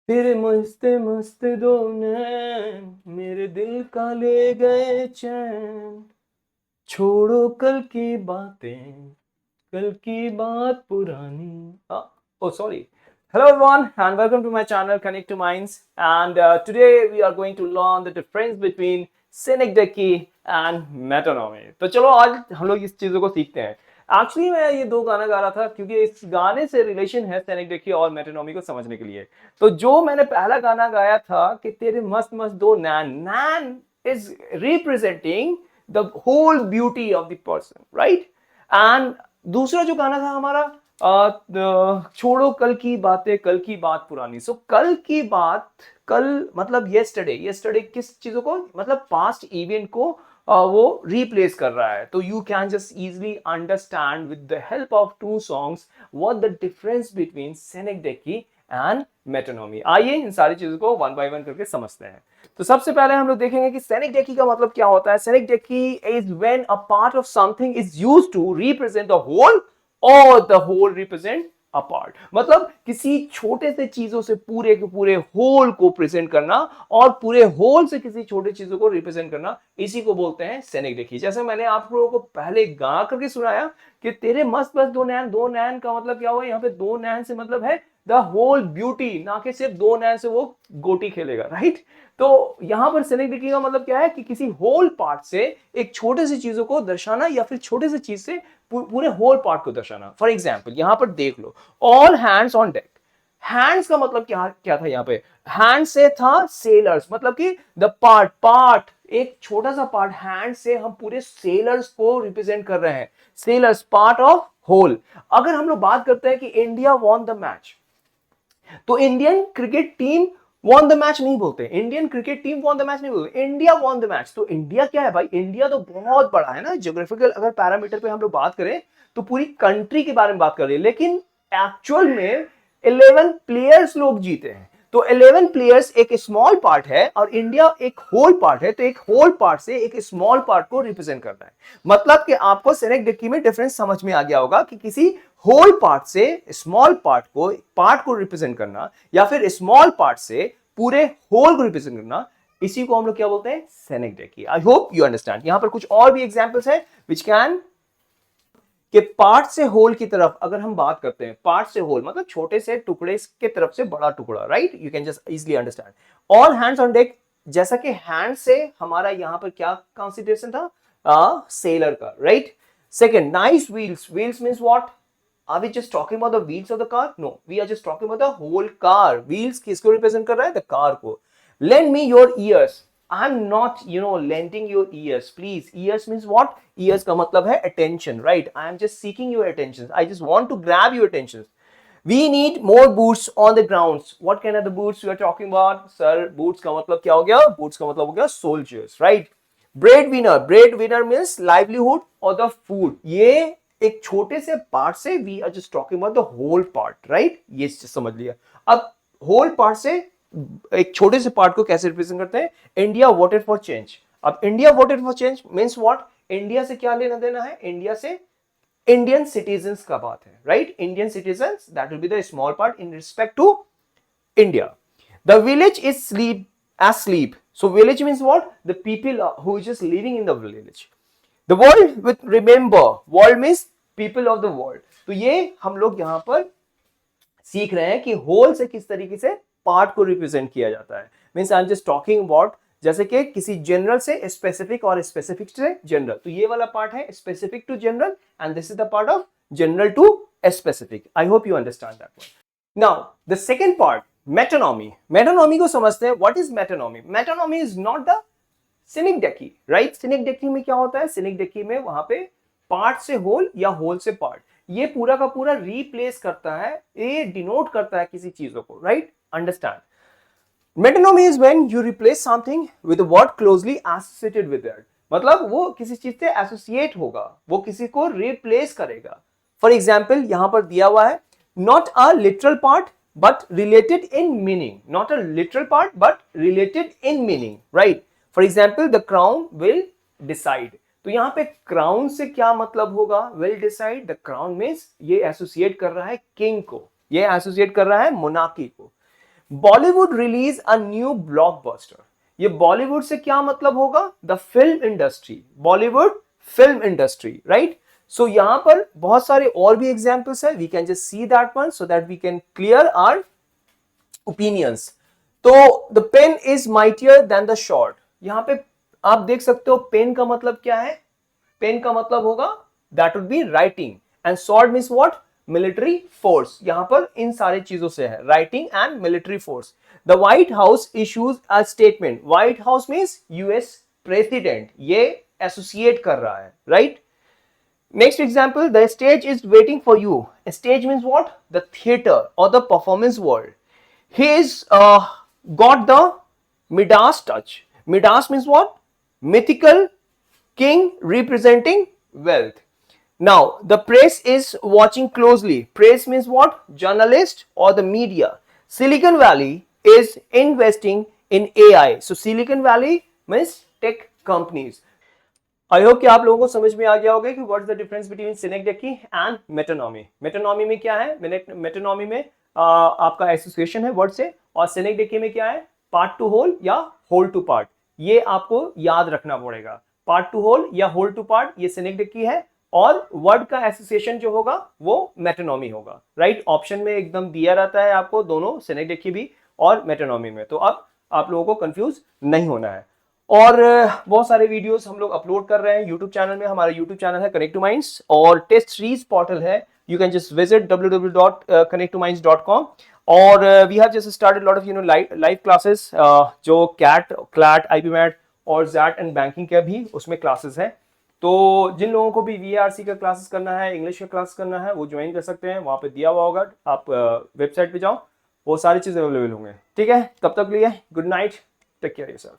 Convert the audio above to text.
तेरे मस्त मस्त दो नैन मेरे दिल का ले गए चैन, छोड़ो कल की बातें, कल की बात पुरानी. Oh, sorry. Hello everyone and welcome to my channel Connect to Minds, and today we are going to learn the difference between synecdoche and metonymy. तो चलो आज हम लोग इस चीजों को सीखते हैं. एक्चुअली मैं ये दो गाना गा रहा था क्योंकि इस गाने से रिलेशन है synecdoche और metonymy को समझने के लिए. तो जो मैंने पहला गाना गाया था कि तेरे मस्त मस्त दो नैन, नैन is representing the whole beauty of the person, right? And दूसरा जो गाना था हमारा छोड़ो कल की बातें, कल की बात पुरानी. सो कल की बात, कल मतलब येस्टरडे. येस्टरडे किस चीजों को, मतलब पास्ट इवेंट को वो रिप्लेस कर रहा है. तो you can just easily understand with the help of two songs what the difference between synecdoche and metonymy. आइए इन सारी चीजों को वन बाय वन करके समझते हैं. तो सबसे पहले हम लोग देखेंगे कि सेनेक्डेकी का मतलब क्या होता है. Synecdoche is when a part of something is used to represent the whole और the whole represent a part. मतलब किसी छोटे से चीजों से पूरे के पूरे होल को प्रेजेंट करना और पूरे होल से किसी छोटे चीजों को रिप्रेजेंट करना, इसी को बोलते हैं सेनेक्डेकी. जैसे मैंने आप लोगों को पहले गा करके सुनाया कि तेरे मस्त मस्त दो नैन. दो नैन का मतलब क्या हुआ यहाँ पे? दो नैन से मतलब है द होल ब्यूटी, ना कि सिर्फ दो नैन से वो गोटी खेलेगा, राइट? तो यहां पर सेनेक्डेकी का मतलब क्या है कि किसी होल पार्ट से एक छोटे से चीजों को दर्शाना या फिर छोटे से चीज से पूरे होल पार्ट को दर्शाना. फॉर एग्जाम्पल यहां पर देख लो, all hands on deck. Hands का मतलब क्या क्या था यहाँ पे? हैंड से था सेलर्स, मतलब कि द पार्ट, पार्ट एक छोटा सा पार्ट. हैंड से हम पूरे सेलर्स को रिप्रेजेंट कर रहे हैं. Sellers part of whole. अगर हम लोग बात करते हैं कि इंडिया वॉन द मैच, तो Indian cricket team won the match नहीं बोलते. Indian cricket team won the match नहीं बोलते, इंडिया वॉन द मैच. तो इंडिया क्या है भाई? इंडिया तो बहुत बड़ा है ना. ज्योग्राफिकल अगर पैरामीटर पे हम लोग बात करें तो पूरी कंट्री के बारे में बात कर रहे हैं, लेकिन एक्चुअल में 11 प्लेयर्स लोग जीते हैं. तो 11 प्लेयर्स एक स्मॉल पार्ट है और इंडिया एक होल पार्ट है. तो एक होल पार्ट से एक स्मॉल पार्ट को रिप्रेजेंट करता है. मतलब कि आपको सेनेक्डेकी में डिफरेंस समझ में आ गया होगा कि किसी होल पार्ट से स्मॉल पार्ट को रिप्रेजेंट करना या फिर स्मॉल पार्ट से पूरे होल को रिप्रेजेंट करना, इसी को हम लोग क्या बोलते हैं? Synecdoche. I hope you understand. यहां पर कुछ और भी एग्जांपल्स है विच कैन, कि पार्ट से होल की तरफ अगर हम बात करते हैं, पार्ट से होल मतलब छोटे से टुकड़े के तरफ से बड़ा टुकड़ा, right? You can just easily understand. All hands on deck, जैसा कि हैंड से हमारा यहां पर क्या कंसीडरेशन था? सेलर का, right? Second, nice wheels. Wheels means what? Are we just talking about the wheels of the car? No, we are just talking about the whole car. Wheels किसको represent कर रहा है? The car को. Lend me your ears. I'm not, lending your ears. Please, ears means what? Ears का मतलब है attention, right? I am just seeking your attention. I just want to grab your attention. We need more boots on the grounds. What kind of the boots you are talking about? Sir, boots का मतलब क्या हो गया? Boots का मतलब हो गया soldiers, right? Breadwinner. Breadwinner means livelihood or the food. ये एक छोटे से पार्ट से we are just talking about the whole part, right? ये समझ लिया. अब होल पार्ट से एक छोटे से पार्ट को कैसे रिप्रेजेंट करते हैं? India voted for change. अब India voted for change means what? India से क्या लेना देना है? इंडिया से इंडियन सिटीजन्स का बात है, right? Indian citizens, that will be the small part in respect to India. The village is sleep asleep. So village means what? The people who is just living in the village. The world with remember. World means people of the world. तो ये हम लोग यहां पर सीख रहे हैं कि होल से किस तरीके से पार्ट को रिप्रेजेंट किया जाता है. Means I am just talking about, जैसे कि किसी जनरल से स्पेसिफिक और स्पेसिफिक से जनरल. तो ये वाला पार्ट है specific to general and this is the part of general to specific. I hope you understand that one. Now the second part, metonymy. Metonymy को समझते हैं. What is metonymy? Metonymy is not the synecdoche, right? Synecdoche में क्या होता है? सिनेक्डेकी में वहां पे पार्ट से होल या होल से पार्ट, ये पूरा का पूरा रिप्लेस करता है, ये डिनोट करता है किसी चीजों को, right? Understand. Metonymy is when you replace something with a word closely associated with that. मतलब वो किसी चीज से एसोसिएट होगा, वो किसी को रिप्लेस करेगा. फॉर एग्जाम्पल यहां पर दिया हुआ है, not a literal part but related in meaning. Not a literal part but related in meaning, right? For example, the crown will decide. तो यहां पे crown से क्या मतलब होगा? Will decide. The crown means ये associate कर रहा है king को, ये associate कर रहा है monarchy को. Bollywood release a new blockbuster. ये बॉलीवुड से क्या मतलब होगा? The film industry, Bollywood film industry, right. So यहां पर बहुत सारे और भी एग्जांपल्स है, we can just see that one so that we can clear our opinions. तो the pen is mightier than the sword. यहां पे आप देख सकते हो पेन का मतलब क्या है? पेन का मतलब होगा that would be writing, and sword means what? Military force. यहां पर इन सारे चीजों से है, writing and military force. The white house issues a statement. White house means US president, ये एसोसिएट कर रहा है, right. Next example, the stage is waiting for you. A stage means what? The theater or the performance world. He is got the Midas touch. Midas means what? Mythical king representing wealth. Now, the press is watching closely. Press means what? Journalist or the media. Silicon Valley is investing in AI. So, Silicon Valley means tech companies. I hope कि आप लोगों को समझ में आ गया होगा कि what is the difference between synecdoche and metonymy. Metonymy में क्या है? मेटोनॉमी में आपका एसोसिएशन है वर्ड से, और सिनेक्डेकी में क्या है? पार्ट टू होल या होल टू पार्ट। ये आपको याद रखना पड़ेगा, पार्ट टू होल या होल टू पार्ट, ये सिनेक्डेकी है, और वर्ड का एसोसिएशन जो होगा वो मेटोनॉमी होगा, राइट। ऑप्शन में एकदम दिया रहता है आपको दोनों, सिनेक्डेकी भी और मेटोनॉमी में। तो अब आप लोगों को कंफ्यूज नहीं होना है। और बहुत सारे वीडियोस हम लोग अपलोड कर रहे हैं यूट्यूब चैनल में। हमारा यूट्यूब चैनल है कनेक्ट टू माइंड्स, और टेस्ट सीरीज पोर्टल है, you can just visit www.connecttominds.com। और we have just started lot of live classes, जो कैट क्लैट आईपी मैट और जैट एंड बैंकिंग के भी उसमें क्लासेस हैं। तो जिन लोगों को भी वीआरसी का क्लासेस करना है, इंग्लिश का क्लास करना है, वो ज्वाइन कर सकते हैं, वहां पे दिया हुआ होगा, आप वेबसाइट पे जाओ, वो सारी चीजें अवेलेबल होंगे, ठीक है। तब तक लिए good night, take care yourself.